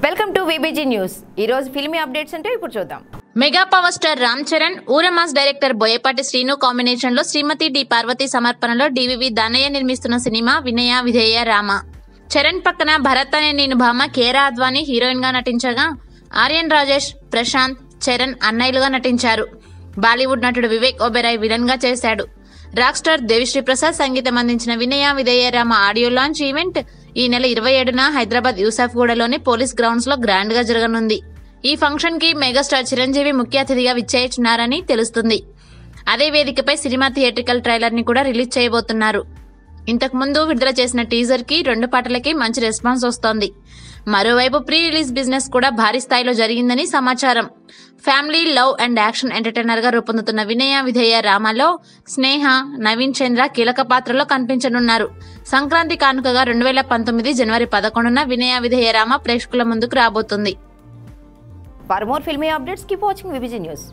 Welcome to VBG news. ఈ రోజు filmy updates అంటే ఇప్పుడు చూద్దాం. Mega power star Ram Charan, ఊరమాస్ డైరెక్టర్ బోయపాటి శ్రీను కాంబినేషన్ లో శ్రీమతి డి పార్వతి సమర్పణలో డివివి దానయ్య నిర్మిస్తున్న సినిమా వినయ విధేయ రామ. చరణ్ పక్కన భరత్ అనే నేను భామ కేరా అద్వానీ హీరోయిన్ గా నటించగా, ఆర్యన్ రాజేష్, ప్రశాంత్, చరణ్ అన్నయ్యలుగా నటించారు. బాలీవుడ్ నటుడు వివేక్ ఒబెరాయ్ విలన్ గా చేశాడు. రాక్ స్టార్ దేవిశ్రీ ప్రసాద్ సంగీతం అందించిన Vinaya Vidheya Rama audio launch event ఈ నెల 27న హైదరాబాద్ యూసఫ్గూడలోని పోలీస్ గ్రౌండ్స్ లో గ్రాండ్ గా జరగనుంది. ఈ ఫంక్షన్ కి మెగాస్టార్ చిరంజీవి ముఖ్య అతిథిగా విచ్చేయనున్నారని తెలుస్తుంది. అదే వేదికపై సినిమా థియేట్రికల్ ట్రైలర్ ని కూడా రిలీజ్ చేయబోతున్నారు. ఇంతకు ముందు విడుదల చేసిన టీజర్ కి 2 పాటలకి మంచి రెస్పాన్స్ వస్తోంది. మరోవైపు ప్రీ రిలీజ్ బిజినెస్ కూడా భారీ స్థాయిలో జరిగిందని సమాచారం. Family, love and action entertainer గా రూపొందుతున్న వినయ విధేయ రామలో స్నేహ, నవీన్ చంద్ర కీలక పాత్రలో కనిపించనున్నారు. సంక్రాంతి కానుకగా 2019 జనవరి 11న వినయ విధేయ రామ ప్రేక్షకుల ముందుకు రాబోతుంది. For more filmy updates keep watching VBG news.